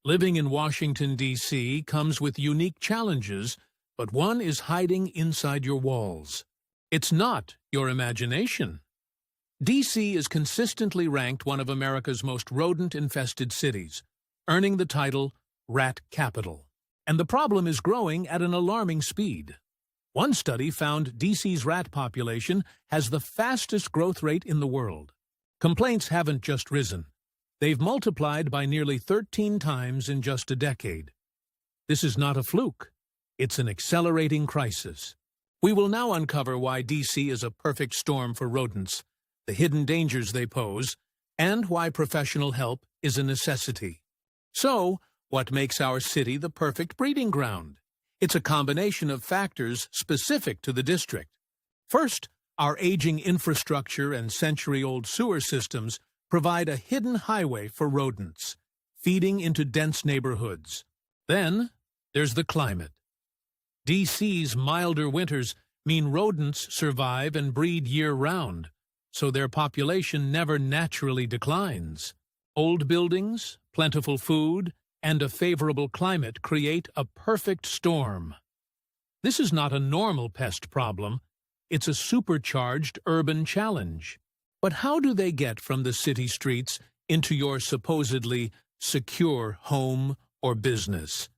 Living in Washington, D.C. comes with unique challenges, but one is hiding inside your walls. It's not your imagination. D.C. is consistently ranked one of America's most rodent-infested cities, earning the title Rat Capital. And the problem is growing at an alarming speed. One study found D.C.'s rat population has the fastest growth rate in the world. Complaints haven't just risen. They've multiplied by nearly 13 times in just a decade. This is not a fluke. It's an accelerating crisis. We will now uncover why D.C. is a perfect storm for rodents, the hidden dangers they pose, and why professional help is a necessity. So, what makes our city the perfect breeding ground? It's a combination of factors specific to the district. First, our aging infrastructure and century-old sewer systems provide a hidden highway for rodents, feeding into dense neighborhoods. Then, there's the climate. D.C.'s milder winters mean rodents survive and breed year-round, so their population never naturally declines. Old buildings, plentiful food, and a favorable climate create a perfect storm. This is not a normal pest problem. It's a supercharged urban challenge. But how do they get from the city streets into your supposedly secure home or business?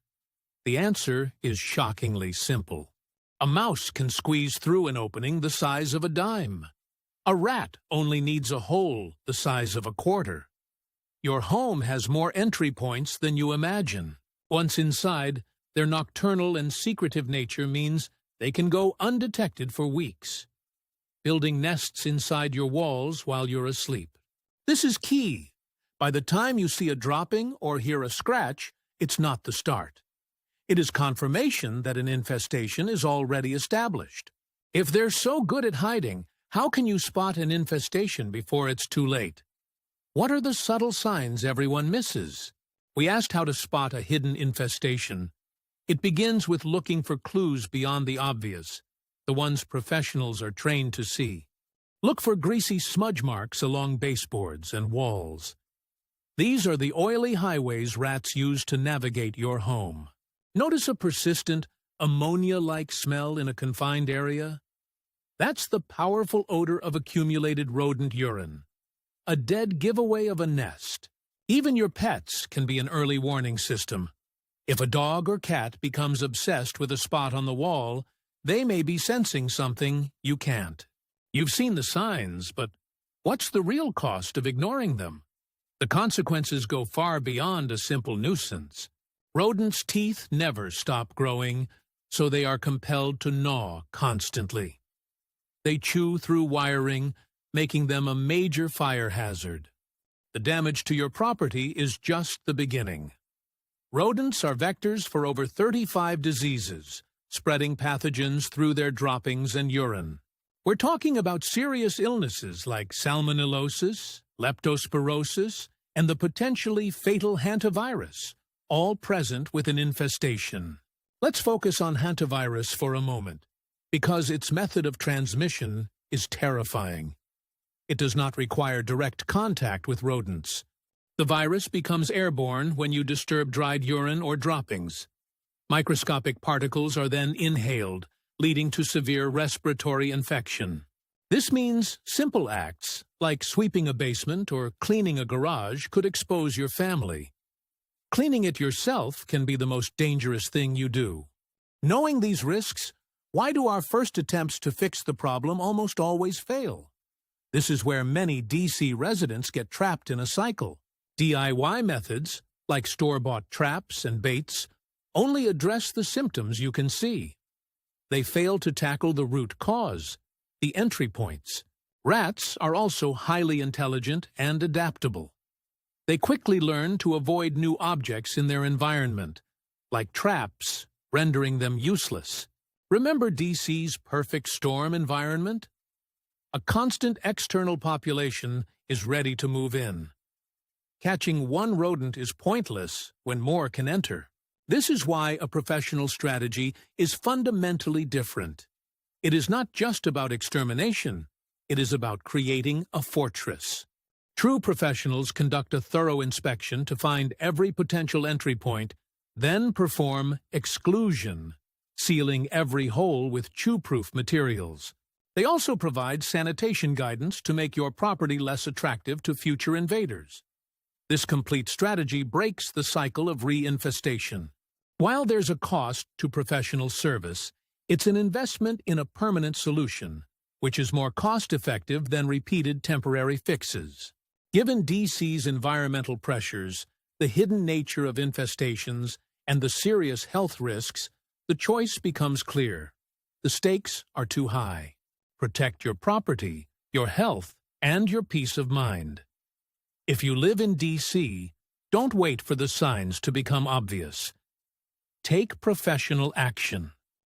The answer is shockingly simple. A mouse can squeeze through an opening the size of a dime. A rat only needs a hole the size of a quarter. Your home has more entry points than you imagine. Once inside, their nocturnal and secretive nature means they can go undetected for weeks, building nests inside your walls while you're asleep. This is key. By the time you see a dropping or hear a scratch, it's not the start. It is confirmation that an infestation is already established. If they're so good at hiding, how can you spot an infestation before it's too late? What are the subtle signs everyone misses? We asked how to spot a hidden infestation. It begins with looking for clues beyond the obvious, the ones professionals are trained to see. Look for greasy smudge marks along baseboards and walls. These are the oily highways rats use to navigate your home. Notice a persistent, ammonia-like smell in a confined area? That's the powerful odor of accumulated rodent urine, a dead giveaway of a nest. Even your pets can be an early warning system. If a dog or cat becomes obsessed with a spot on the wall, they may be sensing something you can't. You've seen the signs, but what's the real cost of ignoring them? The consequences go far beyond a simple nuisance. Rodents' teeth never stop growing, so they are compelled to gnaw constantly. They chew through wiring, making them a major fire hazard. The damage to your property is just the beginning. Rodents are vectors for over 35 diseases, spreading pathogens through their droppings and urine. We're talking about serious illnesses like salmonellosis, leptospirosis, and the potentially fatal Hantavirus, all present with an infestation. Let's focus on Hantavirus for a moment, because its method of transmission is terrifying. It does not require direct contact with rodents. The virus becomes airborne when you disturb dried urine or droppings. Microscopic particles are then inhaled, leading to severe respiratory infection. This means simple acts, like sweeping a basement or cleaning a garage, could expose your family. Cleaning it yourself can be the most dangerous thing you do. Knowing these risks, why do our first attempts to fix the problem almost always fail? This is where many D.C. residents get trapped in a cycle. DIY methods, like store-bought traps and baits, only address the symptoms you can see. They fail to tackle the root cause, the entry points. Rats are also highly intelligent and adaptable. They quickly learn to avoid new objects in their environment, like traps, rendering them useless. Remember D.C.'s perfect storm environment? A constant external population is ready to move in. Catching one rodent is pointless when more can enter. This is why a professional strategy is fundamentally different. It is not just about extermination, it is about creating a fortress. True professionals conduct a thorough inspection to find every potential entry point, then perform exclusion, sealing every hole with chew-proof materials. They also provide sanitation guidance to make your property less attractive to future invaders. This complete strategy breaks the cycle of reinfestation. While there's a cost to professional service, it's an investment in a permanent solution, which is more cost-effective than repeated temporary fixes. Given DC's environmental pressures, the hidden nature of infestations, and the serious health risks, the choice becomes clear. The stakes are too high. Protect your property, your health, and your peace of mind. If you live in DC, don't wait for the signs to become obvious. Take professional action.